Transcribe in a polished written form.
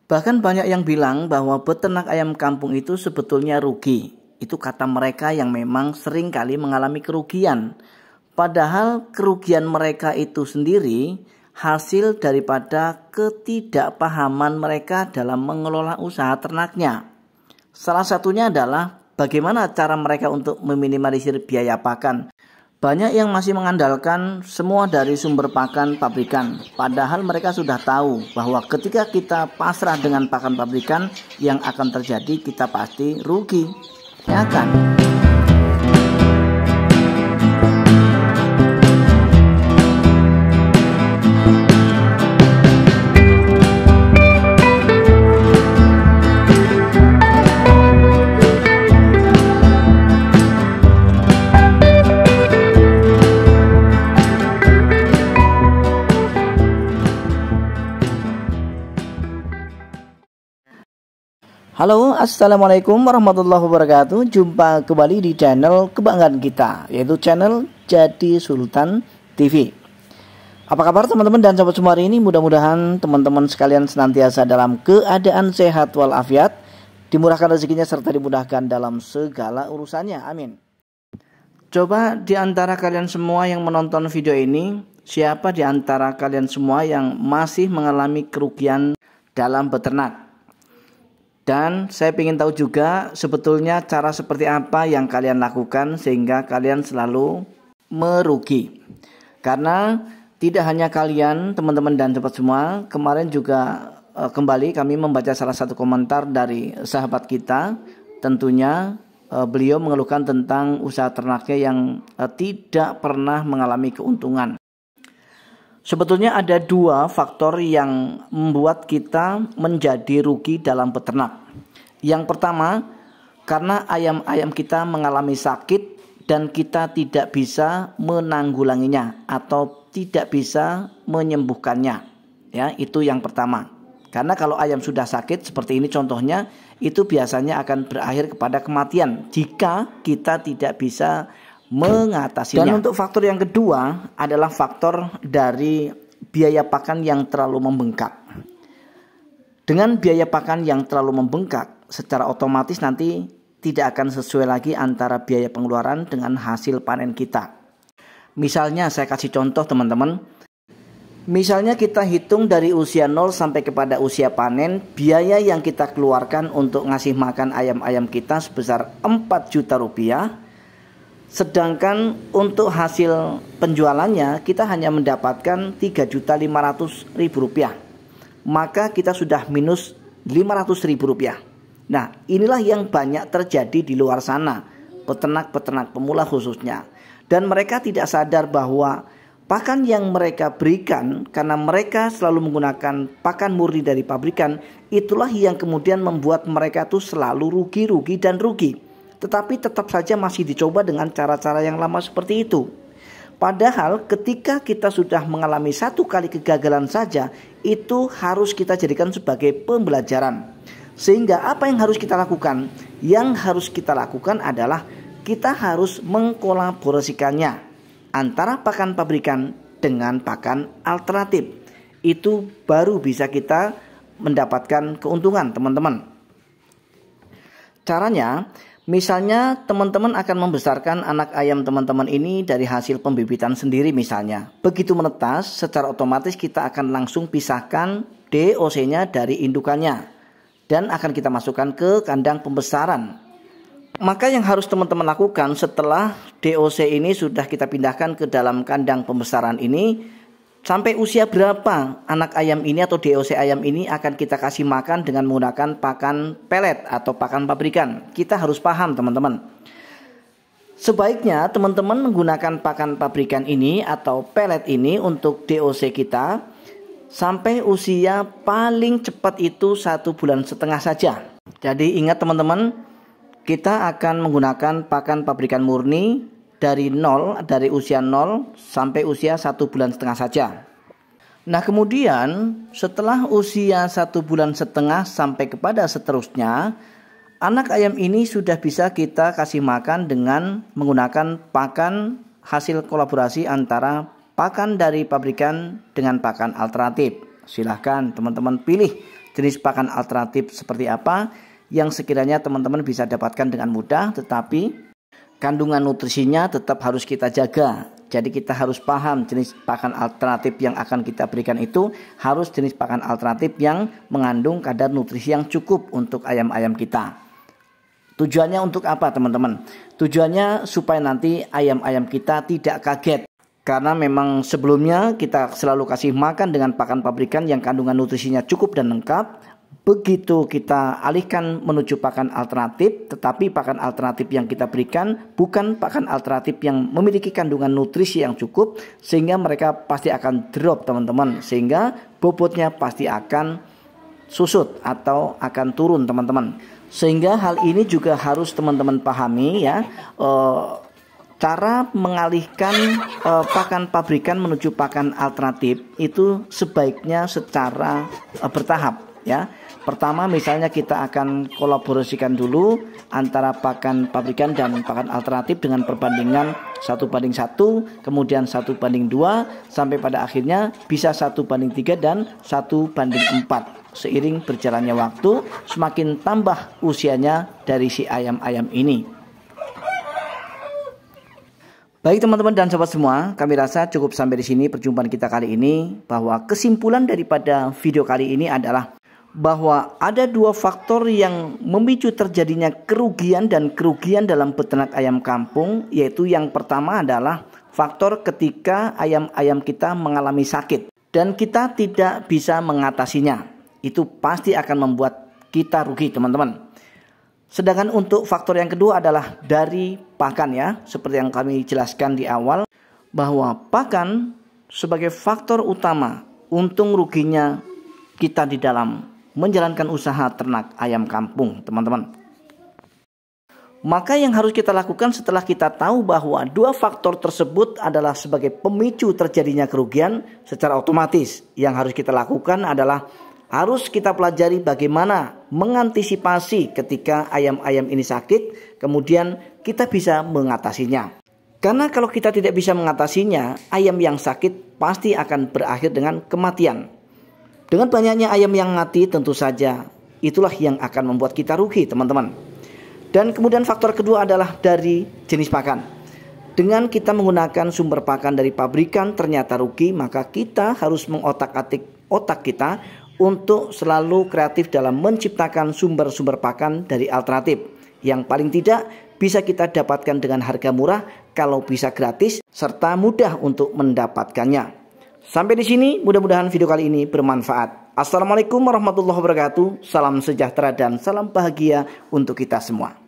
Bahkan banyak yang bilang bahwa beternak ayam kampung itu sebetulnya rugi. Itu kata mereka yang memang sering kali mengalami kerugian. Padahal kerugian mereka itu sendiri hasil daripada ketidakpahaman mereka dalam mengelola usaha ternaknya. Salah satunya adalah bagaimana cara mereka untuk meminimalisir biaya pakan. Banyak yang masih mengandalkan semua dari sumber pakan pabrikan. Padahal mereka sudah tahu bahwa ketika kita pasrah dengan pakan pabrikan, yang akan terjadi kita pasti rugi. Ya kan? Halo, assalamualaikum warahmatullahi wabarakatuh. Jumpa kembali di channel kebanggaan kita, yaitu channel Jadi Sultan TV. Apa kabar teman-teman dan sahabat semua hari ini? Mudah-mudahan teman-teman sekalian senantiasa dalam keadaan sehat walafiat, dimurahkan rezekinya serta dimudahkan dalam segala urusannya. Amin. Coba di antara kalian semua yang menonton video ini, siapa di antara kalian semua yang masih mengalami kerugian dalam beternak? Dan saya ingin tahu juga sebetulnya cara seperti apa yang kalian lakukan sehingga kalian selalu merugi. Karena tidak hanya kalian teman-teman dan sahabat semua, kemarin juga kembali kami membaca salah satu komentar dari sahabat kita. Tentunya beliau mengeluhkan tentang usaha ternaknya yang tidak pernah mengalami keuntungan. Sebetulnya ada dua faktor yang membuat kita menjadi rugi dalam beternak. Yang pertama, karena ayam-ayam kita mengalami sakit dan kita tidak bisa menanggulanginya atau tidak bisa menyembuhkannya. Ya, itu yang pertama. Karena kalau ayam sudah sakit seperti ini contohnya, itu biasanya akan berakhir kepada kematian jika kita tidak bisa mengatasinya. Dan untuk faktor yang kedua adalah faktor dari biaya pakan yang terlalu membengkak. Dengan biaya pakan yang terlalu membengkak, secara otomatis nanti tidak akan sesuai lagi antara biaya pengeluaran dengan hasil panen kita. Misalnya saya kasih contoh teman-teman. Misalnya kita hitung dari usia 0 sampai kepada usia panen, biaya yang kita keluarkan untuk ngasih makan ayam-ayam kita sebesar 4 juta rupiah. Sedangkan untuk hasil penjualannya kita hanya mendapatkan 3.500.000 rupiah. Maka kita sudah minus 500.000 rupiah. Nah, inilah yang banyak terjadi di luar sana, peternak-peternak pemula khususnya. Dan mereka tidak sadar bahwa pakan yang mereka berikan, karena mereka selalu menggunakan pakan murni dari pabrikan, itulah yang kemudian membuat mereka tuh selalu rugi dan rugi. Tetapi tetap saja masih dicoba dengan cara-cara yang lama seperti itu. Padahal ketika kita sudah mengalami satu kali kegagalan saja, itu harus kita jadikan sebagai pembelajaran. Sehingga apa yang harus kita lakukan? Yang harus kita lakukan adalah kita harus mengkolaborasikannya antara pakan pabrikan dengan pakan alternatif. Itu baru bisa kita mendapatkan keuntungan teman-teman. Caranya, misalnya teman-teman akan membesarkan anak ayam teman-teman ini dari hasil pembibitan sendiri misalnya. Begitu menetas, secara otomatis kita akan langsung pisahkan DOC-nya dari indukannya. Dan akan kita masukkan ke kandang pembesaran. Maka yang harus teman-teman lakukan setelah DOC ini sudah kita pindahkan ke dalam kandang pembesaran ini, sampai usia berapa anak ayam ini atau DOC ayam ini akan kita kasih makan dengan menggunakan pakan pelet atau pakan pabrikan. Kita harus paham teman-teman. Sebaiknya teman-teman menggunakan pakan pabrikan ini atau pelet ini untuk DOC kita sampai usia paling cepat itu 1,5 bulan saja. Jadi ingat teman-teman, kita akan menggunakan pakan pabrikan murni dari usia 0 sampai usia 1,5 bulan saja. Nah kemudian setelah usia 1,5 bulan sampai kepada seterusnya, anak ayam ini sudah bisa kita kasih makan dengan menggunakan pakan hasil kolaborasi antara pakan dari pabrikan dengan pakan alternatif. Silahkan teman-teman pilih jenis pakan alternatif seperti apa yang sekiranya teman-teman bisa dapatkan dengan mudah, tetapi kandungan nutrisinya tetap harus kita jaga. Jadi kita harus paham jenis pakan alternatif yang akan kita berikan itu harus jenis pakan alternatif yang mengandung kadar nutrisi yang cukup untuk ayam-ayam kita. Tujuannya untuk apa teman-teman? Tujuannya supaya nanti ayam-ayam kita tidak kaget. Karena memang sebelumnya kita selalu kasih makan dengan pakan pabrikan yang kandungan nutrisinya cukup dan lengkap. Begitu kita alihkan menuju pakan alternatif, tetapi pakan alternatif yang kita berikan bukan pakan alternatif yang memiliki kandungan nutrisi yang cukup, sehingga mereka pasti akan drop teman-teman. Sehingga bobotnya pasti akan susut atau akan turun teman-teman. Sehingga hal ini juga harus teman-teman pahami ya. Cara mengalihkan pakan pabrikan menuju pakan alternatif itu sebaiknya secara bertahap ya. Pertama misalnya kita akan kolaborasikan dulu antara pakan pabrikan dan pakan alternatif dengan perbandingan 1:1, kemudian 1:2, sampai pada akhirnya bisa 1:3 dan 1:4. Seiring berjalannya waktu, semakin tambah usianya dari si ayam-ayam ini. Baik teman-teman dan sobat semua, kami rasa cukup sampai di sini perjumpaan kita kali ini. Bahwa kesimpulan daripada video kali ini adalah bahwa ada dua faktor yang memicu terjadinya kerugian dan kerugian dalam peternak ayam kampung, yaitu yang pertama adalah faktor ketika ayam-ayam kita mengalami sakit dan kita tidak bisa mengatasinya. Itu pasti akan membuat kita rugi teman-teman. Sedangkan untuk faktor yang kedua adalah dari pakan ya. Seperti yang kami jelaskan di awal, bahwa pakan sebagai faktor utama untung ruginya kita di dalam menjalankan usaha ternak ayam kampung teman-teman. Maka yang harus kita lakukan setelah kita tahu bahwa dua faktor tersebut adalah sebagai pemicu terjadinya kerugian, secara otomatis yang harus kita lakukan adalah harus kita pelajari bagaimana mengantisipasi ketika ayam-ayam ini sakit, kemudian kita bisa mengatasinya. Karena kalau kita tidak bisa mengatasinya, ayam yang sakit pasti akan berakhir dengan kematian. Dengan banyaknya ayam yang mati tentu saja itulah yang akan membuat kita rugi teman-teman. Dan kemudian faktor kedua adalah dari jenis pakan. Dengan kita menggunakan sumber pakan dari pabrikan ternyata rugi, maka kita harus mengotak-atik otak kita untuk selalu kreatif dalam menciptakan sumber-sumber pakan dari alternatif yang paling tidak bisa kita dapatkan dengan harga murah, kalau bisa gratis serta mudah untuk mendapatkannya. Sampai di sini, mudah-mudahan video kali ini bermanfaat. Assalamualaikum warahmatullahi wabarakatuh. Salam sejahtera dan salam bahagia untuk kita semua.